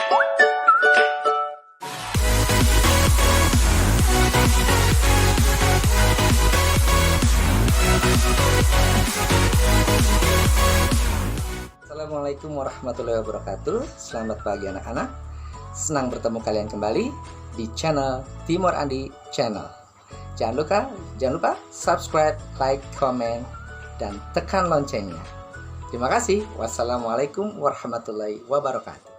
Assalamualaikum warahmatullahi wabarakatuh. Selamat pagi anak-anak. Senang bertemu kalian kembali di channel Timur Andi Channel. Jangan lupa subscribe, like, komen, dan tekan loncengnya. Terima kasih. Wassalamualaikum warahmatullahi wabarakatuh.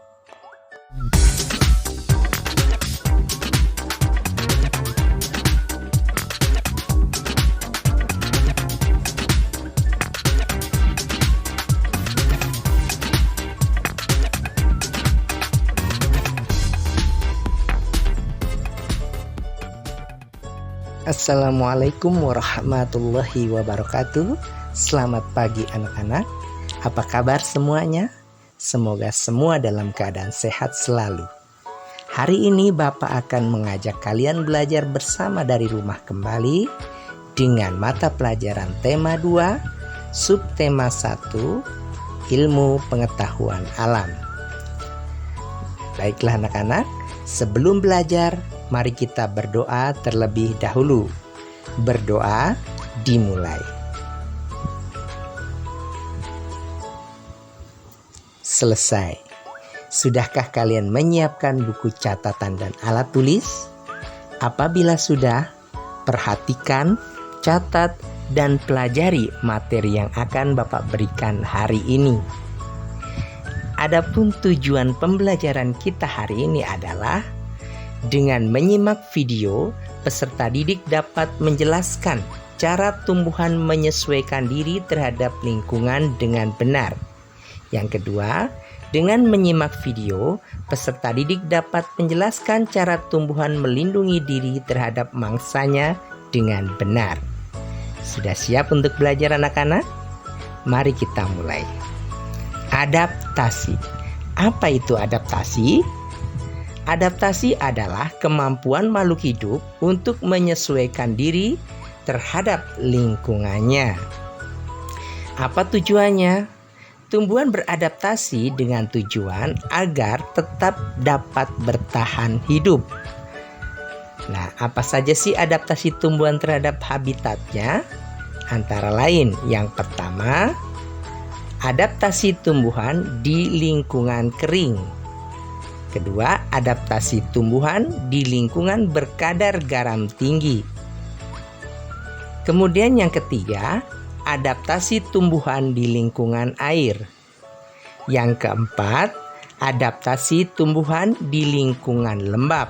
Assalamualaikum warahmatullahi wabarakatuh. Selamat pagi anak-anak. Apa kabar semuanya? Semoga semua dalam keadaan sehat selalu. Hari ini Bapak akan mengajak kalian belajar bersama dari rumah kembali dengan mata pelajaran tema 2, subtema 1, ilmu pengetahuan alam. Baiklah anak-anak, sebelum belajar, mari kita berdoa terlebih dahulu. Berdoa dimulai. Selesai. Sudahkah kalian menyiapkan buku catatan dan alat tulis? Apabila sudah, perhatikan, catat, dan pelajari materi yang akan Bapak berikan hari ini. Adapun tujuan pembelajaran kita hari ini adalah dengan menyimak video, peserta didik dapat menjelaskan cara tumbuhan menyesuaikan diri terhadap lingkungan dengan benar. Yang kedua, dengan menyimak video, peserta didik dapat menjelaskan cara tumbuhan melindungi diri terhadap mangsanya dengan benar. Sudah siap untuk belajar anak-anak? Mari kita mulai. Adaptasi. Apa itu adaptasi? Adaptasi adalah kemampuan makhluk hidup untuk menyesuaikan diri terhadap lingkungannya. Apa tujuannya? Tumbuhan beradaptasi dengan tujuan agar tetap dapat bertahan hidup. Nah, apa saja sih adaptasi tumbuhan terhadap habitatnya? Antara lain, yang pertama, adaptasi tumbuhan di lingkungan kering. Kedua, adaptasi tumbuhan di lingkungan berkadar garam tinggi. Kemudian yang ketiga, adaptasi tumbuhan di lingkungan air. Yang keempat, adaptasi tumbuhan di lingkungan lembab.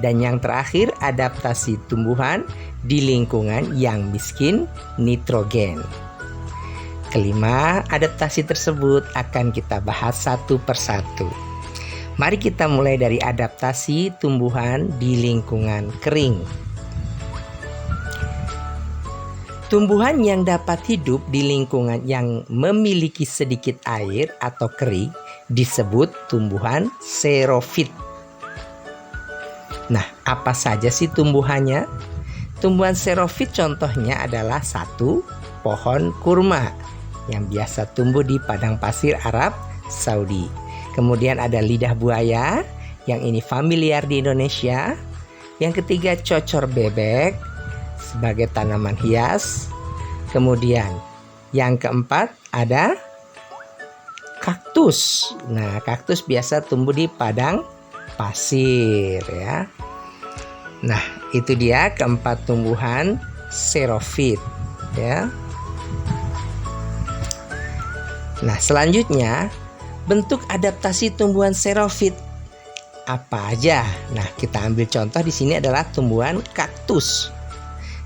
Dan yang terakhir, adaptasi tumbuhan di lingkungan yang miskin nitrogen. Kelima, adaptasi tersebut akan kita bahas satu persatu. Mari kita mulai dari adaptasi tumbuhan di lingkungan kering. Tumbuhan yang dapat hidup di lingkungan yang memiliki sedikit air atau kering disebut tumbuhan xerofit. Nah, apa saja sih tumbuhannya? Tumbuhan xerofit contohnya adalah 1. Pohon kurma yang biasa tumbuh di padang pasir Arab Saudi. Kemudian ada lidah buaya, yang ini familiar di Indonesia. Yang ketiga, cocor bebek sebagai tanaman hias. Kemudian yang keempat ada kaktus. Nah, kaktus biasa tumbuh di padang pasir ya. Nah, itu dia keempat tumbuhan xerofit ya. Nah, selanjutnya bentuk adaptasi tumbuhan xerofit apa aja? Nah, kita ambil contoh di sini adalah tumbuhan kaktus.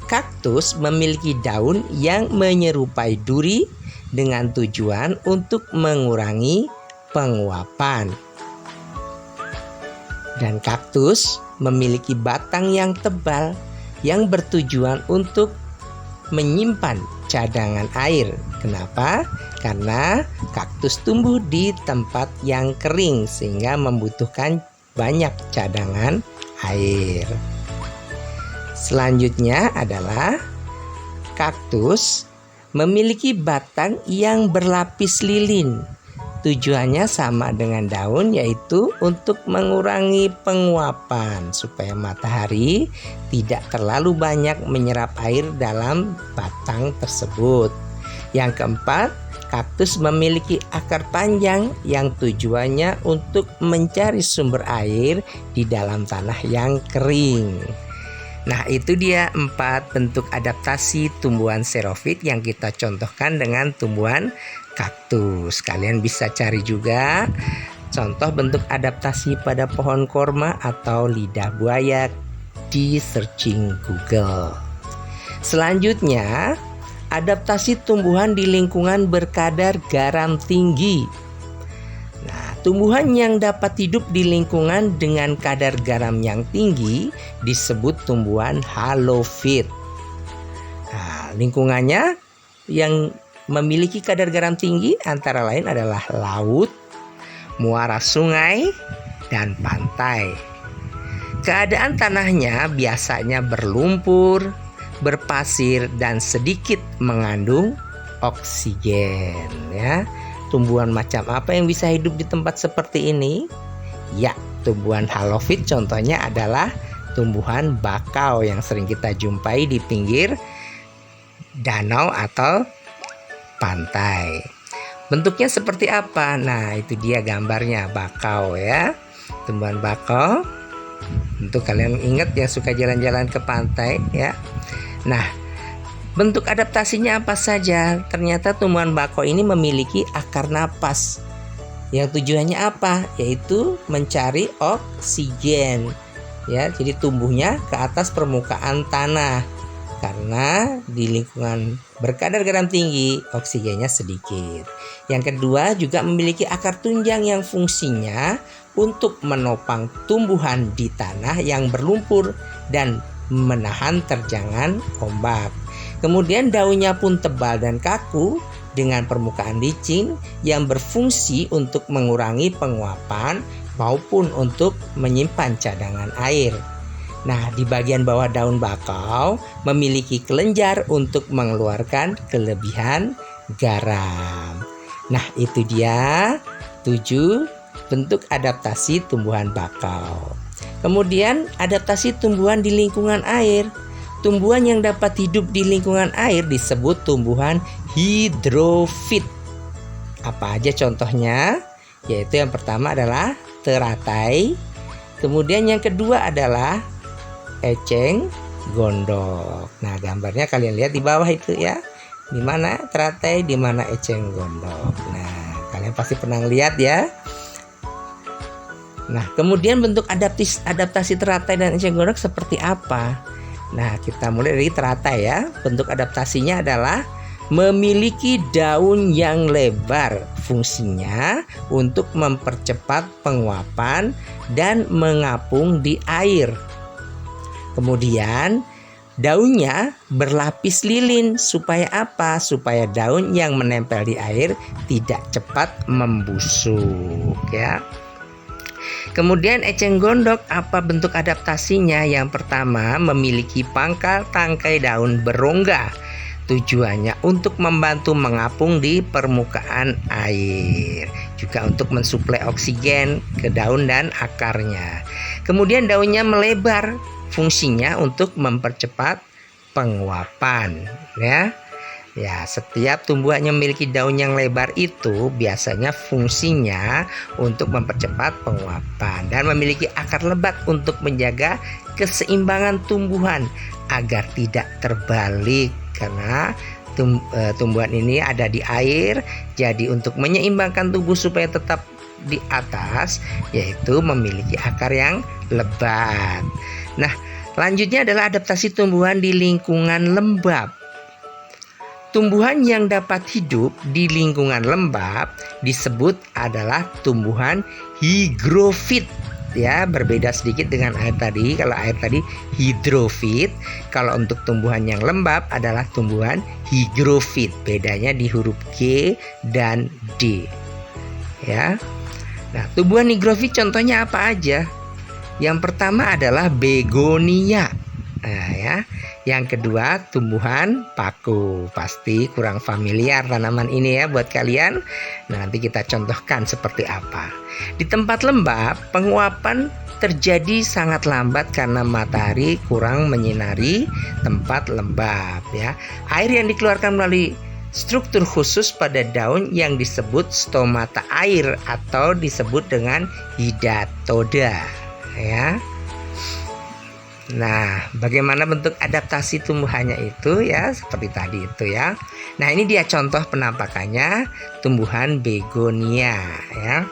Kaktus memiliki daun yang menyerupai duri dengan tujuan untuk mengurangi penguapan. Dan kaktus memiliki batang yang tebal yang bertujuan untuk menyimpan cadangan air. Kenapa? Karena kaktus tumbuh di tempat yang kering sehingga membutuhkan banyak cadangan air. Selanjutnya adalah kaktus memiliki batang yang berlapis lilin Tujuannya sama dengan daun, yaitu untuk mengurangi penguapan supaya matahari tidak terlalu banyak menyerap air dalam batang tersebut. Yang keempat, kaktus memiliki akar panjang yang tujuannya untuk mencari sumber air di dalam tanah yang kering. Nah, itu dia 4 bentuk adaptasi tumbuhan xerophyt yang kita contohkan dengan tumbuhan kaktus. Kalian bisa cari juga contoh bentuk adaptasi pada pohon korma atau lidah buaya di searching Google. Selanjutnya, adaptasi tumbuhan di lingkungan berkadar garam tinggi. Nah, tumbuhan yang dapat hidup di lingkungan dengan kadar garam yang tinggi disebut tumbuhan halofit. Nah, lingkungannya yang memiliki kadar garam tinggi antara lain adalah laut, muara sungai, dan pantai. Keadaan tanahnya biasanya berlumpur, berpasir, dan sedikit mengandung oksigen, ya. Tumbuhan macam apa yang bisa hidup di tempat seperti ini? Ya, tumbuhan halofit contohnya adalah tumbuhan bakau yang sering kita jumpai di pinggir danau atau pantai. Bentuknya seperti apa? Nah, itu dia gambarnya bakau, ya. Tumbuhan bakau. Untuk kalian ingat yang suka jalan-jalan ke pantai, ya. Nah, bentuk adaptasinya apa saja? Ternyata tumbuhan bakau ini memiliki akar napas. Yang tujuannya apa? Yaitu mencari oksigen. Ya, jadi tumbuhnya ke atas permukaan tanah. Karena di lingkungan berkadar garam tinggi, oksigennya sedikit. Yang kedua, juga memiliki akar tunjang yang fungsinya untuk menopang tumbuhan di tanah yang berlumpur dan menahan terjangan ombak. Kemudian daunnya pun tebal dan kaku dengan permukaan licin yang berfungsi untuk mengurangi penguapan maupun untuk menyimpan cadangan air. Nah, di bagian bawah daun bakau memiliki kelenjar untuk mengeluarkan kelebihan garam. Nah, itu dia 7 bentuk adaptasi tumbuhan bakau. Kemudian adaptasi tumbuhan di lingkungan air. Tumbuhan yang dapat hidup di lingkungan air disebut tumbuhan hidrofit. Apa aja contohnya? Yaitu yang pertama adalah teratai. Kemudian yang kedua adalah eceng gondok. Nah, gambarnya kalian lihat di bawah itu, ya. Di mana teratai, di mana eceng gondok. Nah, kalian pasti pernah lihat, ya. Nah, kemudian bentuk adaptasi teratai dan eceng gondok seperti apa? Nah, kita mulai dari teratai, ya. Bentuk adaptasinya adalah memiliki daun yang lebar. Fungsinya untuk mempercepat penguapan dan mengapung di air. Kemudian daunnya berlapis lilin supaya apa? Supaya daun yang menempel di air tidak cepat membusuk, ya. Kemudian eceng gondok, apa bentuk adaptasinya? Yang pertama, memiliki pangkal tangkai daun berongga. Tujuannya untuk membantu mengapung di permukaan air, juga untuk mensuplai oksigen ke daun dan akarnya. Kemudian daunnya melebar, fungsinya untuk mempercepat penguapan, ya. Ya, setiap tumbuhan yang memiliki daun yang lebar itu biasanya fungsinya untuk mempercepat penguapan dan memiliki akar lebat untuk menjaga keseimbangan tumbuhan agar tidak terbalik, karena tumbuhan ini ada di air. Jadi untuk menyeimbangkan tubuh supaya tetap di atas, yaitu memiliki akar yang lebat. Nah, lanjutnya adalah adaptasi tumbuhan di lingkungan lembab. Tumbuhan yang dapat hidup di lingkungan lembab disebut adalah tumbuhan higrofit. Ya, berbeda sedikit dengan air tadi. Kalau air tadi hidrofit, kalau untuk tumbuhan yang lembab adalah tumbuhan higrofit. Bedanya di huruf G dan D. Ya. Nah, tumbuhan higrofit contohnya apa aja? Yang pertama adalah begonia. Nah, ya. Yang kedua, tumbuhan paku. Pasti kurang familiar tanaman ini ya buat kalian. Nah, nanti kita contohkan seperti apa. Di tempat lembab, penguapan terjadi sangat lambat karena matahari kurang menyinari tempat lembab ya. Air yang dikeluarkan melalui struktur khusus pada daun yang disebut stomata air atau disebut dengan hidatoda ya. Nah, bagaimana bentuk adaptasi tumbuhannya itu ya, seperti tadi itu ya. Nah, ini dia contoh penampakannya tumbuhan begonia ya.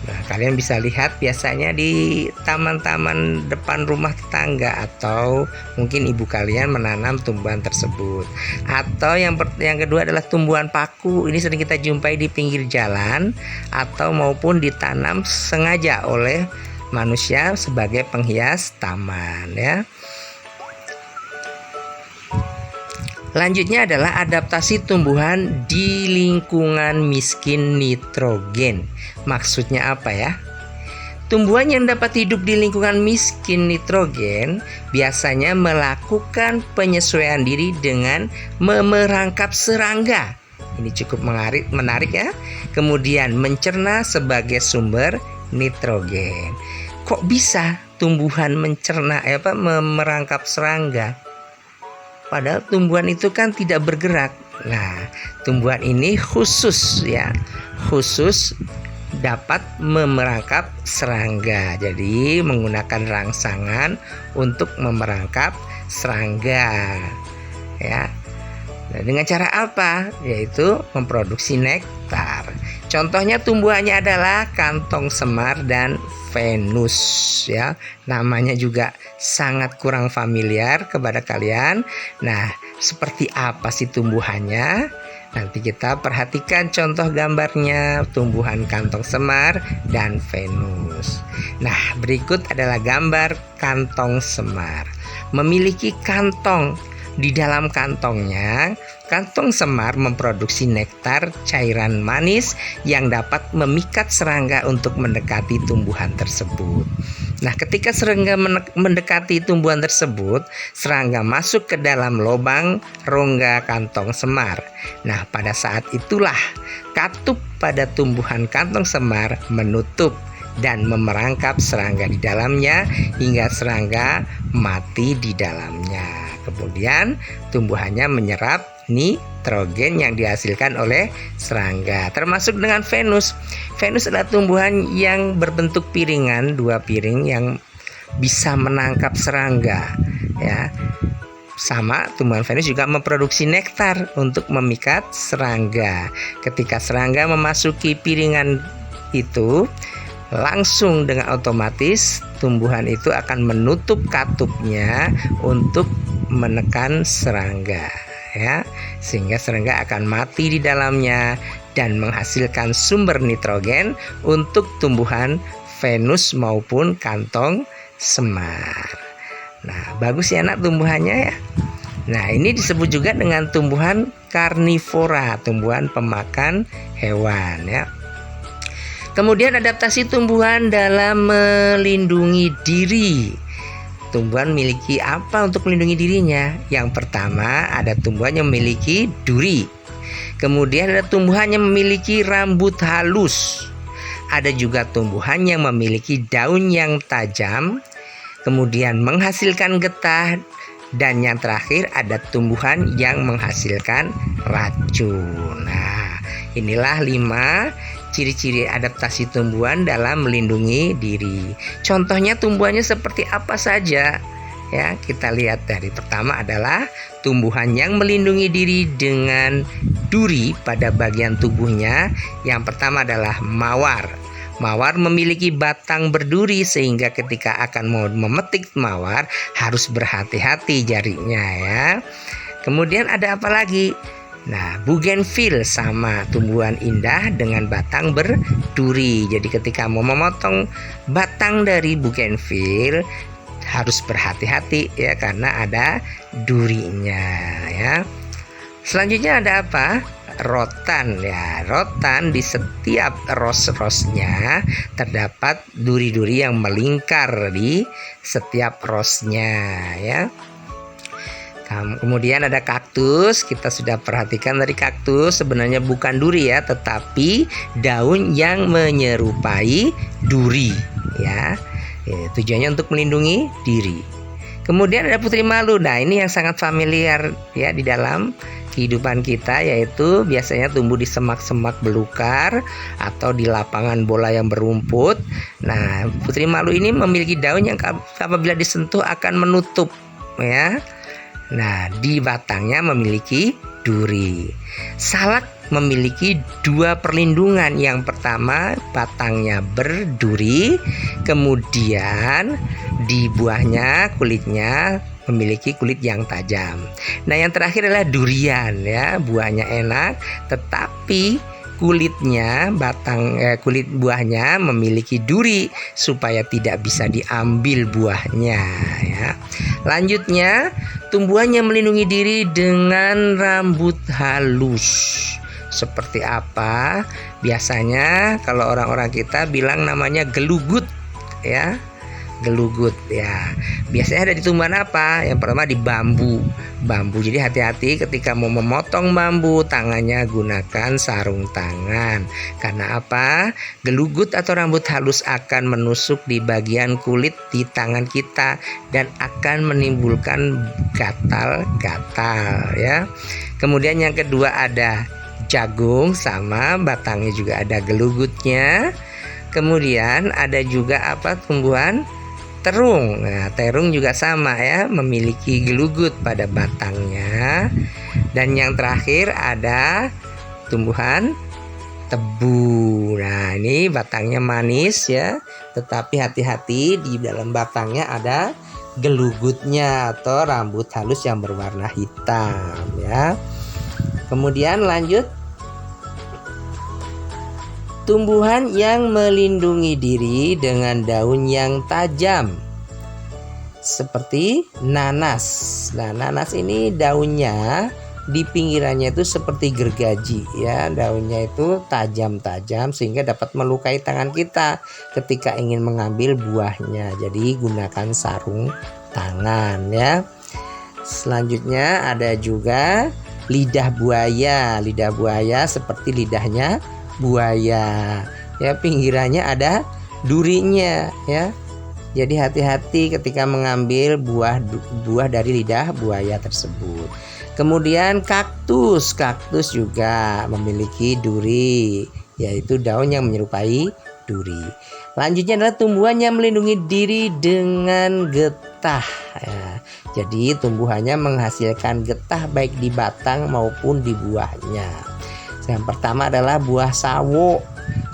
Nah, kalian bisa lihat biasanya di taman-taman depan rumah tetangga atau mungkin ibu kalian menanam tumbuhan tersebut. Atau yang kedua adalah tumbuhan paku. Ini sering kita jumpai di pinggir jalan atau maupun ditanam sengaja oleh manusia sebagai penghias taman ya. Lanjutnya adalah adaptasi tumbuhan di lingkungan miskin nitrogen. Maksudnya apa ya? Tumbuhan yang dapat hidup di lingkungan miskin nitrogen biasanya melakukan penyesuaian diri dengan memerangkap serangga. Ini cukup menarik ya. Kemudian mencerna sebagai sumber nitrogen. Kok bisa tumbuhan memerangkap serangga? Padahal tumbuhan itu kan tidak bergerak. Nah, tumbuhan ini khusus dapat memerangkap serangga. Jadi menggunakan rangsangan untuk memerangkap serangga. Ya. Nah, dengan cara apa? Yaitu memproduksi nektar. Contohnya tumbuhannya adalah kantong semar dan Venus ya. Namanya juga sangat kurang familiar kepada kalian. Nah, seperti apa sih tumbuhannya? Nanti kita perhatikan contoh gambarnya tumbuhan kantong semar dan Venus. Nah, berikut adalah gambar kantong semar. Memiliki kantong. Di dalam kantongnya, kantong semar memproduksi nektar cairan manis yang dapat memikat serangga untuk mendekati tumbuhan tersebut. Nah, ketika serangga mendekati tumbuhan tersebut, serangga masuk ke dalam lubang rongga kantong semar. Nah, pada saat itulah katup pada tumbuhan kantong semar menutup dan memerangkap serangga di dalamnya hingga serangga mati di dalamnya. Kemudian tumbuhannya menyerap nitrogen yang dihasilkan oleh serangga, termasuk dengan Venus. Venus adalah tumbuhan yang berbentuk piringan, 2 piring yang bisa menangkap serangga ya. Sama, tumbuhan Venus juga memproduksi nektar untuk memikat serangga. Ketika serangga memasuki piringan itu, langsung dengan otomatis tumbuhan itu akan menutup katupnya untuk menekan serangga ya, sehingga serangga akan mati di dalamnya dan menghasilkan sumber nitrogen untuk tumbuhan Venus maupun kantong semar. Nah, bagus ya anak tumbuhannya ya. Nah, ini disebut juga dengan tumbuhan karnivora, tumbuhan pemakan hewan ya. Kemudian adaptasi tumbuhan dalam melindungi diri. Tumbuhan memiliki apa untuk melindungi dirinya? Yang pertama, ada tumbuhan yang memiliki duri. Kemudian ada tumbuhan yang memiliki rambut halus. Ada juga tumbuhan yang memiliki daun yang tajam, kemudian menghasilkan getah. Dan yang terakhir ada tumbuhan yang menghasilkan racun. Nah, inilah 5 ciri-ciri adaptasi tumbuhan dalam melindungi diri. Contohnya tumbuhannya seperti apa saja ya. Kita lihat dari pertama adalah tumbuhan yang melindungi diri dengan duri pada bagian tubuhnya. Yang pertama adalah mawar. Mawar memiliki batang berduri sehingga ketika akan mau memetik mawar harus berhati-hati jarinya ya. Kemudian ada apa lagi? Nah, bougainville sama, tumbuhan indah dengan batang berduri. Jadi ketika mau memotong batang dari bougainville harus berhati-hati ya, karena ada durinya ya. Selanjutnya ada apa? rotan. Ya, rotan di setiap ros-rosnya terdapat duri-duri yang melingkar di setiap rosnya ya. Kemudian ada kaktus. Kita sudah perhatikan dari kaktus sebenarnya bukan duri ya, tetapi daun yang menyerupai duri ya. Tujuannya untuk melindungi diri. Kemudian ada putri malu. Nah, ini yang sangat familiar ya di dalam kehidupan kita, yaitu biasanya tumbuh di semak-semak belukar atau di lapangan bola yang berumput. Nah, putri malu ini memiliki daun yang apabila disentuh akan menutup ya. Nah, di batangnya memiliki duri. Salak memiliki dua perlindungan. Yang pertama, batangnya berduri, kemudian di buahnya, kulitnya memiliki kulit yang tajam. Nah, yang terakhir adalah durian ya. Buahnya enak, tetapi kulitnya, kulit buahnya memiliki duri supaya tidak bisa diambil buahnya ya. Lanjutnya, tumbuhannya melindungi diri dengan rambut halus. Seperti apa? Biasanya kalau orang-orang kita bilang namanya gelugut ya. Gelugut ya. Biasanya ada di tumbuhan apa? Yang pertama di bambu. Jadi hati-hati ketika mau memotong bambu, tangannya gunakan sarung tangan. Karena apa? Gelugut atau rambut halus akan menusuk di bagian kulit di tangan kita dan akan menimbulkan gatal-gatal ya. Kemudian yang kedua ada jagung, sama batangnya juga ada gelugutnya. Kemudian ada juga apa? Tumbuhan terung. Nah, terung juga sama ya, memiliki gelugut pada batangnya. Dan yang terakhir ada tumbuhan tebu. Nah, ini batangnya manis ya, tetapi hati-hati di dalam batangnya ada gelugutnya atau rambut halus yang berwarna hitam ya. Kemudian lanjut, tumbuhan yang melindungi diri dengan daun yang tajam seperti nanas. Nah, nanas ini daunnya di pinggirannya itu seperti gergaji ya. Daunnya itu tajam-tajam sehingga dapat melukai tangan kita ketika ingin mengambil buahnya. Jadi gunakan sarung tangan ya. Selanjutnya ada juga lidah buaya. Lidah buaya seperti lidahnya buaya ya, pinggirannya ada durinya ya. Jadi hati-hati ketika mengambil buah dari lidah buaya tersebut. Kemudian kaktus juga memiliki duri, yaitu daun yang menyerupai duri. Lanjutnya adalah tumbuhan yang melindungi diri dengan getah ya. Jadi tumbuhannya menghasilkan getah baik di batang maupun di buahnya. Yang pertama adalah buah sawo.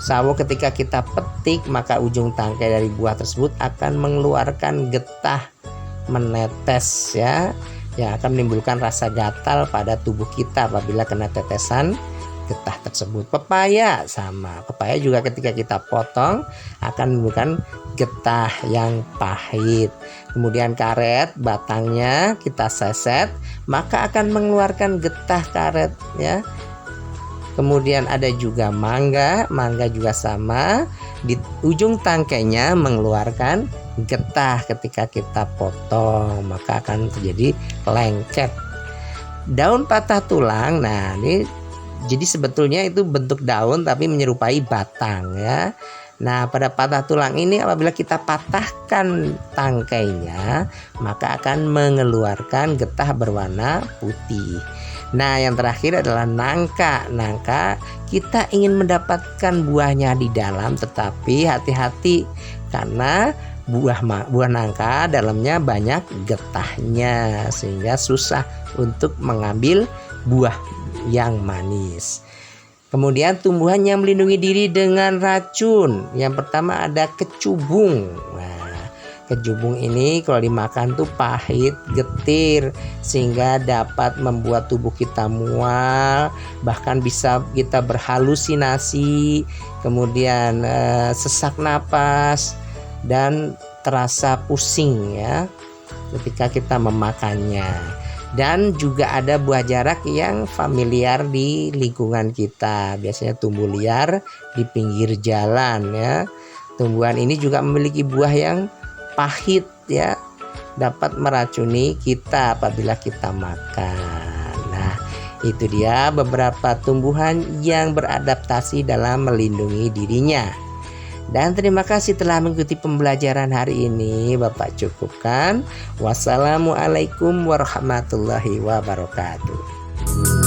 Sawo ketika kita petik, maka ujung tangkai dari buah tersebut akan mengeluarkan getah menetes ya, yang akan menimbulkan rasa gatal pada tubuh kita apabila kena tetesan getah tersebut. Pepaya sama. Pepaya juga ketika kita potong akan menimbulkan getah yang pahit. Kemudian karet, batangnya kita seset, maka akan mengeluarkan getah karet ya. Kemudian ada juga mangga juga sama, di ujung tangkainya mengeluarkan getah ketika kita potong, maka akan terjadi lengket. Daun patah tulang, nah ini jadi sebetulnya itu bentuk daun tapi menyerupai batang ya. Nah, pada patah tulang ini apabila kita patahkan tangkainya, maka akan mengeluarkan getah berwarna putih. Nah, yang terakhir adalah nangka. Nangka kita ingin mendapatkan buahnya di dalam, tetapi hati-hati karena buah nangka dalamnya banyak getahnya sehingga susah untuk mengambil buah yang manis. Kemudian tumbuhan yang melindungi diri dengan racun. Yang pertama ada kecubung. Kecubung ini kalau dimakan tuh pahit, getir, sehingga dapat membuat tubuh kita mual, bahkan bisa kita berhalusinasi, kemudian sesak napas dan terasa pusing ya ketika kita memakannya. Dan juga ada buah jarak yang familiar di lingkungan kita, biasanya tumbuh liar di pinggir jalan ya. Tumbuhan ini juga memiliki buah yang pahit ya, dapat meracuni kita apabila kita makan. Nah, itu dia beberapa tumbuhan yang beradaptasi dalam melindungi dirinya. Dan terima kasih telah mengikuti pembelajaran hari ini. Bapak cukupkan. Wassalamualaikum warahmatullahi wabarakatuh.